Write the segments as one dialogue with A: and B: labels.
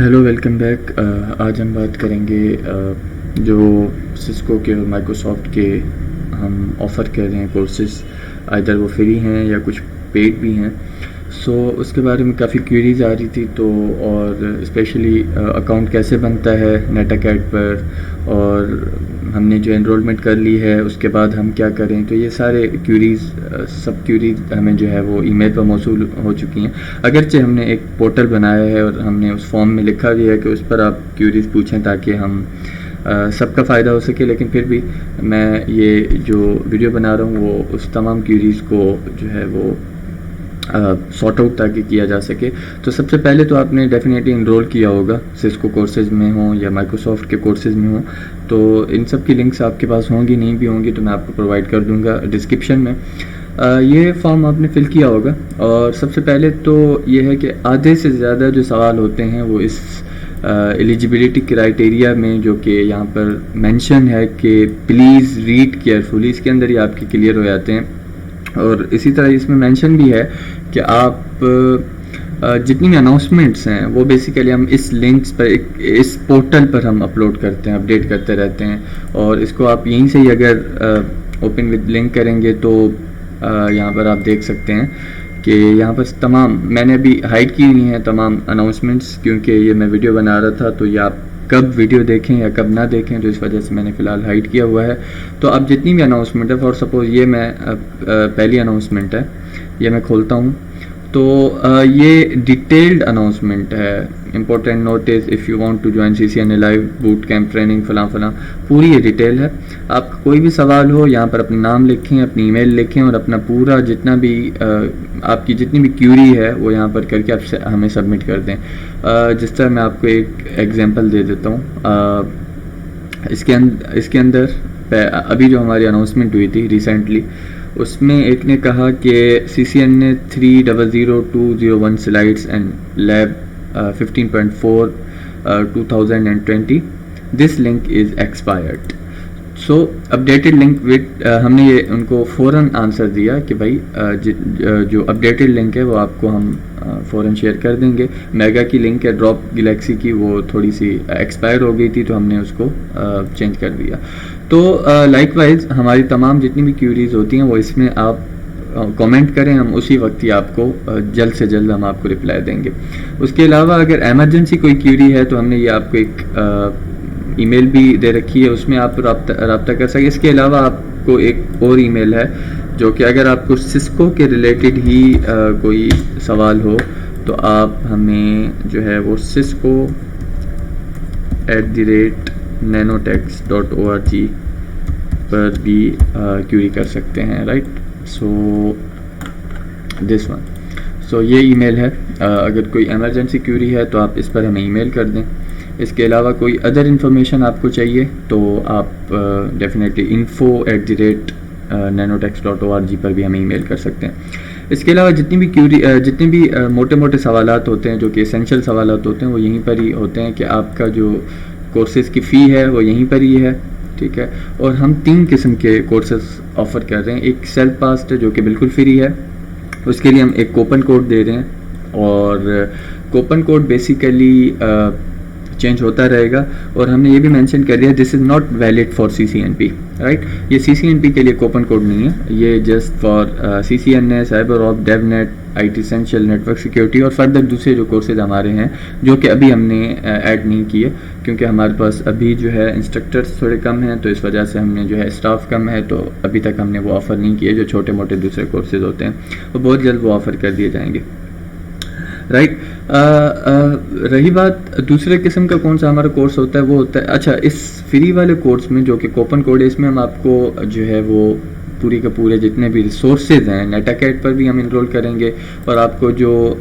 A: Hello, welcome back. आज हम बात करेंगे जो सिस्को के और माइक्रोसॉफ्ट के हम ऑफ़र कर रहे हैं कोर्सेज़, आइदर वो फ्री हैं या कुछ पेड भी हैं। सो उसके बारे में काफ़ी क्वेरीज आ रही थी, तो और स्पेशली अकाउंट कैसे बनता है नेटाकैट पर, और हमने जो एनरोलमेंट कर ली है उसके बाद हम क्या करें। तो ये सारे क्वेरीज सब क्वेरीज हमें जो है वो ईमेल पर मौसूल हो चुकी हैं। अगरचे हमने एक पोर्टल बनाया है और हमने उस फॉर्म में लिखा भी है कि उस पर आप क्वेरीज पूछें ताकि हम सबका फ़ायदा हो सके, लेकिन फिर भी मैं ये जो वीडियो बना रहा हूँ वो उस तमाम क्वेरीज को जो है वो सॉर्ट आउट ताकि किया जा सके। तो सबसे पहले तो आपने डेफिनेटली इनरोल किया होगा, सिस्को कोर्सेज में हो या माइक्रोसॉफ्ट के कोर्सेज में हो, तो इन सब की लिंक्स आपके पास होंगी, नहीं भी होंगी तो मैं आपको प्रोवाइड कर दूंगा डिस्क्रिप्शन में। ये फॉर्म आपने फिल किया होगा, और सबसे पहले तो ये है कि आधे से ज़्यादा जो सवाल होते हैं वो इस एलिजिबिलिटी क्राइटेरिया में, जो कि यहाँ पर मेंशन है कि प्लीज़ रीड केयरफुली, इसके अंदर ही आपके क्लियर हो जाते हैं। और इसी तरह इसमें मेंशन भी है कि आप जितनी भी अनाउंसमेंट्स हैं वो बेसिकली हम इस लिंक्स पर इस पोर्टल पर हम अपलोड करते हैं, अपडेट करते रहते हैं। और इसको आप यहीं से ही अगर ओपन विद लिंक करेंगे तो यहाँ पर आप देख सकते हैं कि यहाँ पर तमाम, मैंने अभी हाइड की हुई हैं तमाम अनाउंसमेंट्स, क्योंकि ये मैं वीडियो बना रहा था तो ये आप कब वीडियो देखें या कब ना देखें, तो इस वजह से मैंने फ़िलहाल हाइड किया हुआ है। तो अब जितनी भी अनाउंसमेंट है, फॉर सपोज़ ये मैं पहली अनाउंसमेंट है, ये मैं खोलता हूँ तो ये डिटेल्ड अनाउंसमेंट है। Important notice, if you want to join CCNA live boot camp training फलां फलां, पूरी ये डिटेल है। आपका कोई भी सवाल हो यहाँ पर अपना नाम लिखें, अपनी ईमेल लिखें और अपना पूरा जितना भी आपकी जितनी भी क्यूरी है वो यहाँ पर करके आप हमें सबमिट कर दें। जिस तरह मैं आपको एक एग्जांपल दे देता हूँ। इसके अंदर अभी जो हमारी अनाउंसमेंट हुई थी रिसेंटली, उसमें एक ने कहा कि CCNA 300201 slides and lab 15.4 2020, this link is expired, so updated link with, हमने ये उनको फ़ौरन आंसर दिया कि भाई जो अपडेटेड लिंक है वो आपको हम फ़ौरन शेयर कर देंगे। मेगा की लिंक है, ड्रॉप गैलेक्सी की, वो थोड़ी सी एक्सपायर हो गई थी तो हमने उसको चेंज कर दिया। तो लाइकवाइज हमारी तमाम जितनी भी क्यूरीज होती हैं वो इसमें आप कमेंट करें, हम उसी वक्त ही आपको जल्द से जल्द हम आपको रिप्लाई देंगे। उसके अलावा अगर एमरजेंसी कोई क्यूरी है तो हमने ये आपको एक ईमेल भी दे रखी है, उसमें आप रब्ता कर सकें। इसके अलावा आपको एक और ईमेल है जो कि अगर आपको सिस्को के रिलेटेड ही कोई सवाल हो तो आप हमें जो है वो cisco@nanotex.org पर भी क्यूरी कर सकते हैं, राइट। सो दिस वन, सो ये ईमेल है। अगर कोई इमरजेंसी क्यूरी है तो आप इस पर हमें ईमेल कर दें। इसके अलावा कोई अदर इन्फॉर्मेशन आपको चाहिए तो आप डेफिनेटली info@nanotex.org पर भी हमें ईमेल कर सकते हैं। इसके अलावा जितने भी मोटे मोटे सवालात होते हैं, जो कि एसेंशियल सवालात होते हैं, वो यहीं पर ही होते हैं कि आपका जो कोर्सेज़ की फ़ी है वो यहीं पर ही है, ठीक है। और हम 3 किस्म के कोर्सेज़ ऑफ़र कर रहे हैं। एक सेल्फ पास्ड है जो कि बिल्कुल फ्री है, उसके लिए हम एक कूपन कोड दे रहे हैं, और कूपन कोड बेसिकली चेंज होता रहेगा। और हमने ये भी मेंशन कर दिया this is not valid for CCNP, right. ये CCNP के लिए कूपन कोड नहीं है, ये just for CCNA, cyber of, DevNet, IT essential, network security और फर्दर दूसरे जो कोर्सेज हमारे हैं जो कि अभी हमने ऐड नहीं किए, क्योंकि हमारे पास अभी जो है इंस्ट्रक्टर्स थोड़े कम हैं, तो इस वजह से हमने जो है स्टाफ कम है, तो अभी तक हमने वो ऑफ़र नहीं किए। जो छोटे मोटे दूसरे कोर्सेज होते हैं वो बहुत जल्द वो ऑफ़र कर दिए जाएंगे, राइट। रही बात दूसरे किस्म का कौन सा हमारा कोर्स होता है, वो होता है, अच्छा, इस फ्री वाले कोर्स में जो कि कूपन कोड है, इसमें हम आपको जो है वो पूरी के पूरे जितने भी रिसोर्सेज हैं नेटाकैट पर भी हम इनरोल करेंगे, और आपको जो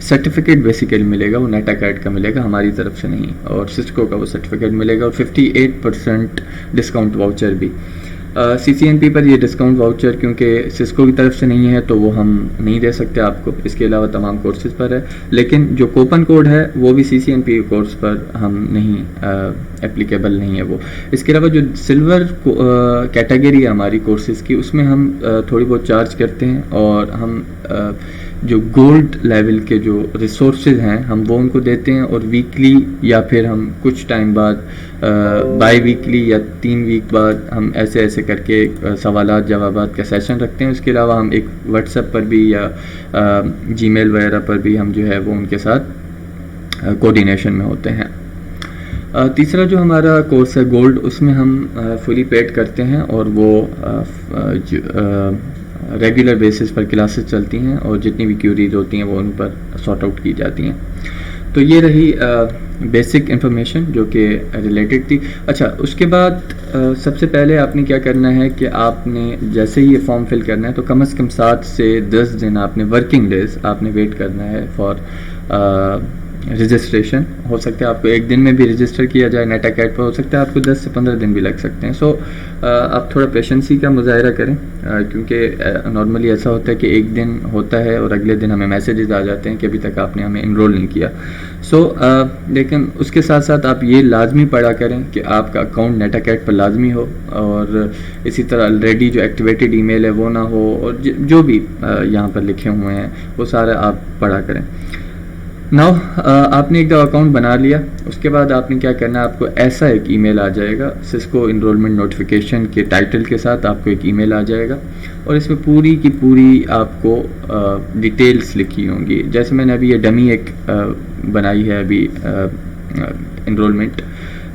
A: सर्टिफिकेट बेसिकली मिलेगा वो नेटाकैट का मिलेगा, हमारी तरफ से नहीं, और सिस्को का वो सर्टिफिकेट मिलेगा, और 58% डिस्काउंट वाउचर भी। CCNP पर ये डिस्काउंट वाउचर क्योंकि सिस्को की तरफ से नहीं है तो वो हम नहीं दे सकते आपको, इसके अलावा तमाम कोर्सेज पर है। लेकिन जो कूपन कोड है वो भी CCNP कोर्स पर हम नहीं एप्लीकेबल नहीं है वो। इसके अलावा जो सिल्वर कैटेगरी है हमारी कोर्सेज़ की, उसमें हम थोड़ी बहुत चार्ज करते हैं, और हम जो गोल्ड लेवल के जो रिसोर्सेज हैं हम वो उनको देते हैं, और वीकली या फिर हम कुछ टाइम बाद बाई वीकली या 3 वीक बाद हम ऐसे ऐसे करके सवालात जवाबात का सेशन रखते हैं। उसके अलावा हम एक व्हाट्सएप पर भी या जीमेल वगैरह पर भी हम जो है वो उनके साथ कोऑर्डिनेशन में होते हैं। तीसरा जो हमारा कोर्स है गोल्ड, उसमें हम फुली पेड करते हैं, और वो रेगुलर बेसिस पर क्लासेस चलती हैं, और जितनी भी क्यूरीज होती हैं वो उन पर सॉर्ट आउट की जाती हैं। तो ये रही बेसिक इन्फॉर्मेशन जो कि रिलेटेड थी। अच्छा, उसके बाद सबसे पहले आपने क्या करना है कि आपने जैसे ही ये फॉर्म फिल करना है तो कम से कम 7 से 10 दिन आपने वर्किंग डेज आपने वेट करना है फॉर रजिस्ट्रेशन। हो सकता है आपको एक दिन में भी रजिस्टर किया जाए नेट अकेड पर, हो सकता है आपको 10 से 15 दिन भी लग सकते हैं। सो आप थोड़ा पेशेंसी का मुजाहरा करें, क्योंकि नॉर्मली ऐसा होता है कि एक दिन होता है और अगले दिन हमें मैसेजेस आ जाते हैं कि अभी तक आपने हमें इनरोल नहीं किया। लेकिन उसके साथ साथ आप ये लाजमी पढ़ा करें कि आपका अकाउंट नेट अकेड पर लाजमी हो, और इसी तरह ऑलरेडी जो एक्टिवेटेड ईमेल है वो ना हो, और जो भी यहाँ पर लिखे हुए हैं वो सारा आप पढ़ा करें। नाउ आपने एक अकाउंट बना लिया, उसके बाद आपने क्या करना है, आपको ऐसा एक ईमेल आ जाएगा सिस्को इनरोलमेंट नोटिफिकेशन के टाइटल के साथ आपको एक ईमेल आ जाएगा, और इसमें पूरी की पूरी आपको डिटेल्स लिखी होंगी। जैसे मैंने अभी ये डमी एक बनाई है अभी enrollment,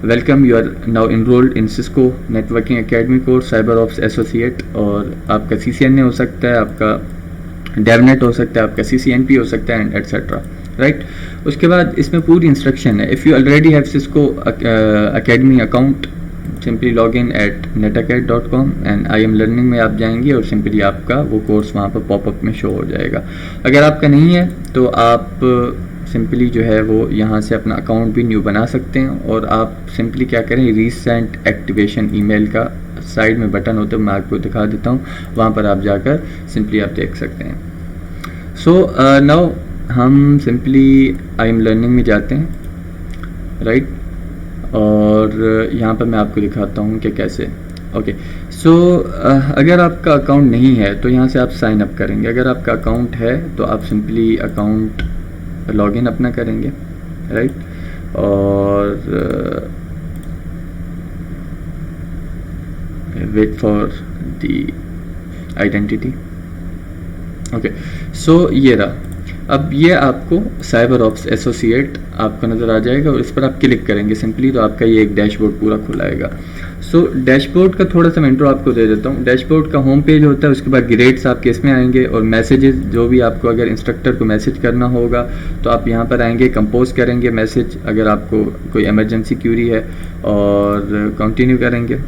A: welcome you are now enrolled in Cisco networking academy course cyber ops associate, और आपका CCNA हो सकता है, आपका डेवनेट हो सकता है, आपका CCNP हो सकता है, एंड एटसेट्रा, राइट। उसके बाद इसमें पूरी इंस्ट्रक्शन है। If you already have Cisco academy account, simply log in at netacad.com and I am learning में आप जाएंगे और सिंपली आपका वो कोर्स वहाँ पर पॉपअप में शो हो जाएगा। अगर आपका नहीं है तो आप सिंपली जो है वो यहाँ से अपना अकाउंट भी न्यू बना सकते हैं, और आप सिंपली क्या करें, रीसेंट एक्टिवेशन ईमेल का साइड में बटन होता है, मैं आपको दिखा देता हूँ, वहाँ पर आप जाकर सिंपली आप देख सकते हैं। सो नाउ हम सिंपली आई एम लर्निंग में जाते हैं, राइट, और यहाँ पर मैं आपको दिखाता हूँ कि कैसे। ओके, सो अगर आपका अकाउंट नहीं है तो यहाँ से आप साइन अप करेंगे। अगर आपका अकाउंट है तो आप सिंपली अकाउंट लॉगिन अपना करेंगे, राइट, और wait for the identity. Okay, so ये रहा। अब ये आपको साइबर ऑप्स एसोसिएट आपको नज़र आ जाएगा, और इस पर आप क्लिक करेंगे सिंपली तो आपका ये एक डैशबोर्ड पूरा खुला आएगा। सो डैशबोर्ड का थोड़ा सा मैं इंट्रो आपको दे देता हूँ। डैशबोर्ड का होम पेज होता है, उसके बाद ग्रेड्स आपके इसमें आएंगे, और मैसेजेस जो भी आपको अगर इंस्ट्रक्टर को मैसेज करना होगा तो आप यहाँ पर आएंगे, कंपोज करेंगे मैसेज अगर आपको कोई इमरजेंसी क्यूरी है, और कंटिन्यू करेंगे,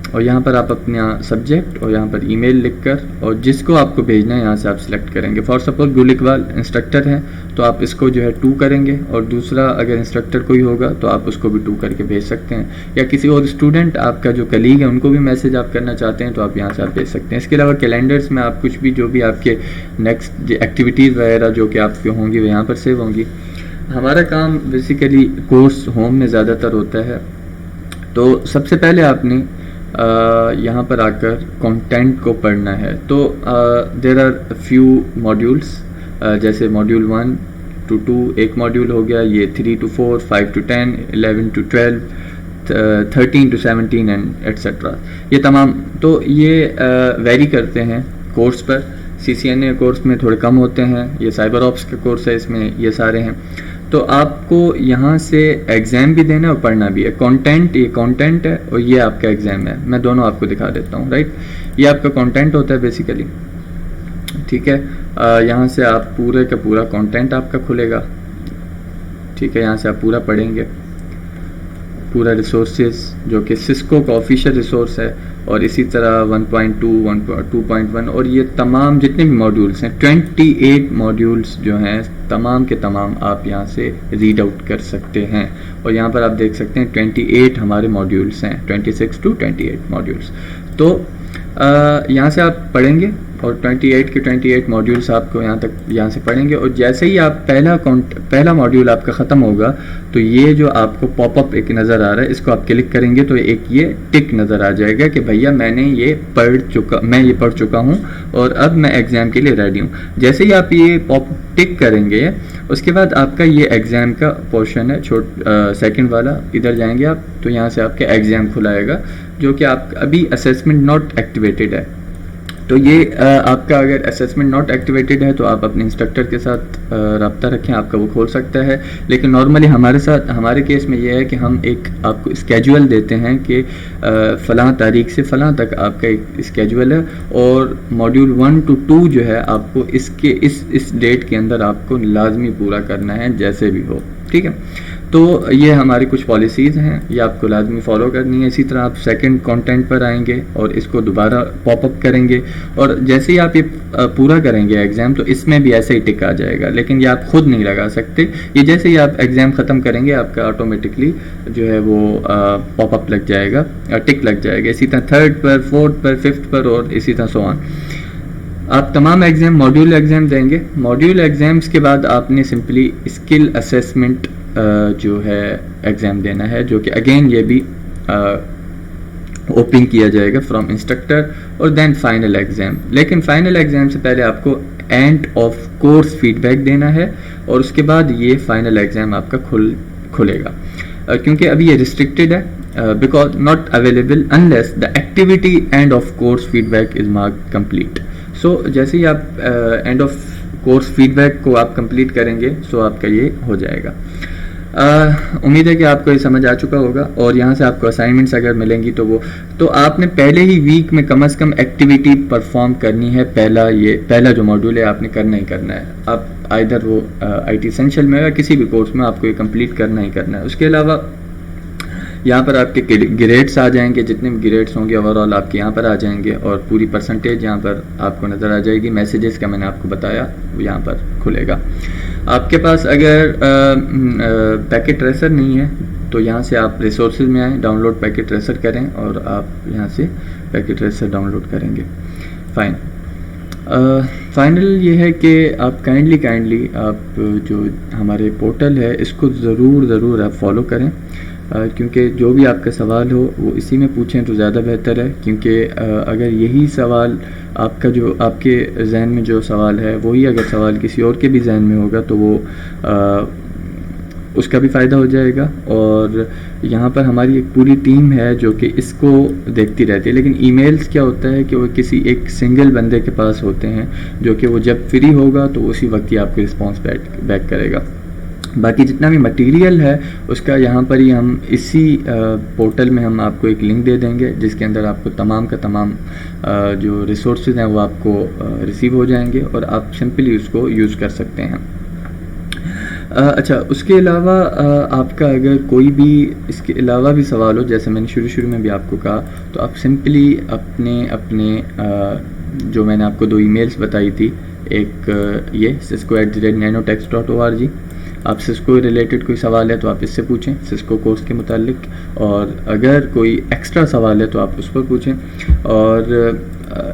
A: और यहाँ पर आप अपना सब्जेक्ट और यहाँ पर ईमेल लिखकर और जिसको आपको भेजना है यहाँ से आप सिलेक्ट करेंगे। फॉर सपोज गुलिकवाल इंस्ट्रक्टर हैं तो आप इसको जो है 2 करेंगे, और दूसरा अगर इंस्ट्रक्टर कोई होगा तो आप उसको भी 2 करके भेज सकते हैं, या किसी और स्टूडेंट आपका जो कलीग है उनको भी मैसेज आप करना चाहते हैं तो आप यहाँ से आप भेज सकते हैं। इसके अलावा कैलेंडर्स में आप कुछ भी जो भी आपके नेक्स्ट एक्टिविटीज़ वगैरह जो कि आपके होंगी वो यहाँ पर सेव होंगी। हमारा काम बेसिकली कोर्स होम में ज़्यादातर होता है, तो सबसे पहले आपने यहाँ पर आकर कंटेंट को पढ़ना है। तो देयर आर फ्यू मॉड्यूल्स, जैसे मॉड्यूल 1 to 2 एक मॉड्यूल हो गया, ये 3 to 4, 5 to 10, 11 to 12, 13 to 17 and etcetera. ये तमाम तो ये वेरी करते हैं कोर्स पर। CCNA कोर्स में थोड़े कम होते हैं, ये साइबर ऑप्स का कोर्स है, इसमें ये सारे हैं। तो आपको यहाँ से एग्ज़ाम भी देना है और पढ़ना भी है। कंटेंट, ये कंटेंट है और ये आपका एग्ज़ाम है। मैं दोनों आपको दिखा देता हूँ, राइट। ये आपका कंटेंट होता है बेसिकली, ठीक है। यहाँ से आप पूरे का पूरा कंटेंट आपका खुलेगा, ठीक है। यहाँ से आप पूरा पढ़ेंगे, पूरा रिसोर्सेज जो कि सिस्को का ऑफिशियल रिसोर्स है, और इसी तरह 1.2, 2.1 और ये तमाम जितने भी मॉड्यूल्स हैं 28 मॉड्यूल्स जो हैं तमाम के तमाम आप यहाँ से रीड आउट कर सकते हैं। और यहाँ पर आप देख सकते हैं 28 हमारे मॉड्यूल्स हैं, 26 to 28 मॉड्यूल्स। तो यहाँ से आप पढ़ेंगे और 28 के 28 मॉड्यूल्स आपको यहाँ से पढ़ेंगे, और जैसे ही आप पहला मॉड्यूल आपका ख़त्म होगा तो ये जो आपको पॉपअप एक नज़र आ रहा है, इसको आप क्लिक करेंगे तो एक ये टिक नज़र आ जाएगा कि भैया मैं ये पढ़ चुका हूँ और अब मैं एग्ज़ाम के लिए रेडी हूँ। जैसे ही आप ये टिक करेंगे उसके बाद आपका ये एग्ज़ाम का पोर्शन है सेकंड वाला, इधर जाएंगे आप तो यहाँ से आपका एग्ज़ाम खुलाएगा जो कि आप अभी असेसमेंट नॉट एक्टिवेटेड है। तो ये आपका अगर असेसमेंट नॉट एक्टिवेटेड है तो आप अपने इंस्ट्रक्टर के साथ रब्ता रखें, आपका वो खोल सकता है। लेकिन नॉर्मली हमारे केस में ये है कि हम एक आपको स्केजुअल देते हैं कि फ़लाँ तारीख से फ़लाँ तक आपका एक स्केजुअल है, और मॉड्यूल 1 to 2 जो है आपको इस डेट के अंदर आपको लाजमी पूरा करना है जैसे भी हो, ठीक है। तो ये हमारी कुछ पॉलिसीज़ हैं, ये आपको लाजमी फॉलो करनी है। इसी तरह आप सेकंड कंटेंट पर आएंगे और इसको दोबारा पॉपअप करेंगे, और जैसे ही आप ये पूरा करेंगे एग्ज़ाम तो इसमें भी ऐसे ही टिक आ जाएगा, लेकिन ये आप खुद नहीं लगा सकते। ये जैसे ही आप एग्ज़ाम ख़त्म करेंगे आपका ऑटोमेटिकली जो है वो पॉपअप लग जाएगा, टिक लग जाएगा। इसी तरह थर्ड पर, फोर्थ पर, फिफ्थ पर और इसी तरह सो ऑन। आप तमाम एग्ज़ाम मॉड्यूल एग्ज़ाम देंगे। मॉड्यूल एग्ज़ाम्स के बाद आपने सिंपली स्किल असेसमेंट जो है एग्ज़ाम देना है, जो कि अगेन ये भी ओपन किया जाएगा फ्रॉम इंस्ट्रक्टर, और देन फाइनल एग्ज़ाम। लेकिन फाइनल एग्ज़ाम से पहले आपको एंड ऑफ कोर्स फीडबैक देना है, और उसके बाद ये फाइनल एग्ज़ाम आपका खुलेगा। क्योंकि अभी ये रिस्ट्रिक्टेड है, because not available unless the activity end of course feedback is marked complete. So जैसे ही आप एंड ऑफ कोर्स फीडबैक को आप कंप्लीट करेंगे सो आपका ये हो जाएगा। उम्मीद है कि आपको ये समझ आ चुका होगा। और यहाँ से आपको असाइनमेंट्स अगर मिलेंगी तो आपने पहले ही वीक में कम से कम एक्टिविटी परफॉर्म करनी है। पहला जो मॉड्यूल है आपने करना ही करना है। आप आइदर वो IT एसेंशियल में या किसी भी कोर्स में आपको ये कंप्लीट करना ही करना है। उसके अलावा यहाँ पर आपके ग्रेड्स आ जाएंगे, जितने भी ग्रेड्स होंगे ओवरऑल आपके यहाँ पर आ जाएंगे, और पूरी परसेंटेज यहाँ पर आपको नज़र आ जाएगी। मैसेजेस का मैंने आपको बताया वो यहाँ पर खुलेगा। आपके पास अगर पैकेट ट्रेसर नहीं है तो यहाँ से आप रिसोर्सेज में आएँ, डाउनलोड पैकेट ट्रेसर करें और आप यहाँ से पैकेट ट्रेसर डाउनलोड करेंगे। फाइनल ये है कि आप काइंडली आप जो हमारे पोर्टल है इसको ज़रूर आप फॉलो करें, क्योंकि जो भी आपका सवाल हो वो इसी में पूछें तो ज़्यादा बेहतर है। क्योंकि अगर यही सवाल आपका जो आपके जहन में जो सवाल है वही अगर सवाल किसी और के भी जहन में होगा तो वो उसका भी फ़ायदा हो जाएगा। और यहाँ पर हमारी एक पूरी टीम है जो कि इसको देखती रहती है। लेकिन ईमेल्स क्या होता है कि वो किसी एक सिंगल बंदे के पास होते हैं जो कि वो जब फ्री होगा तो उसी वक्त ही आपको रिस्पॉन्स बैक करेगा। बाकी जितना भी मटेरियल है उसका यहाँ पर ही हम इसी पोर्टल में हम आपको एक लिंक दे देंगे जिसके अंदर आपको तमाम का तमाम जो रिसोर्सेज हैं वो आपको रिसीव हो जाएंगे और आप सिंपली उसको यूज़ कर सकते हैं। अच्छा, उसके अलावा आपका अगर कोई भी इसके अलावा भी सवाल हो, जैसे मैंने शुरू में भी आपको कहा, तो आप सिंपली अपने जो मैंने आपको 2 ईमेल्स बताई थी, एक ये cisco@nanotext.org, आप सिस्को रिलेटेड कोई सवाल है तो आप इससे पूछें सिस्को कोर्स के मुतालिक, और अगर कोई एक्स्ट्रा सवाल है तो आप उस पर पूछें। और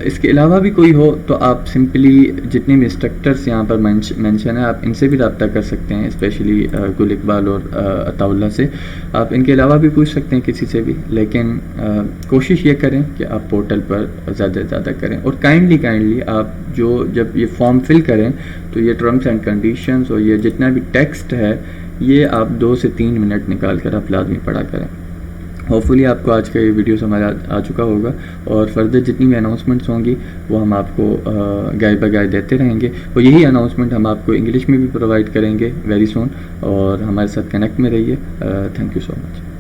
A: इसके अलावा भी कोई हो तो आप सिंपली जितने भी इंस्ट्रक्टर्स यहाँ पर मेंशन है आप इनसे भी रब्ता कर सकते हैं, स्पेशली गुल इकबाल और अताउल्ला से। आप इनके अलावा भी पूछ सकते हैं किसी से भी, लेकिन कोशिश ये करें कि आप पोर्टल पर ज़्यादा से ज़्यादा करें। और काइंडली आप जब ये फॉर्म फिल करें तो ये टर्म्स एंड कंडीशंस और ये जितना भी टेक्स्ट है ये आप 2 से 3 मिनट निकाल कर आप लाजमी पढ़ा करें। होपफुली आपको आज का ये वीडियो समझ आ चुका होगा, और फर्दर जितनी भी अनाउंसमेंट्स होंगी वो हम आपको गाय बगाय देते रहेंगे। और यही अनाउंसमेंट हम आपको इंग्लिश में भी प्रोवाइड करेंगे वेरी सून, और हमारे साथ कनेक्ट में रहिए। Thank you so much.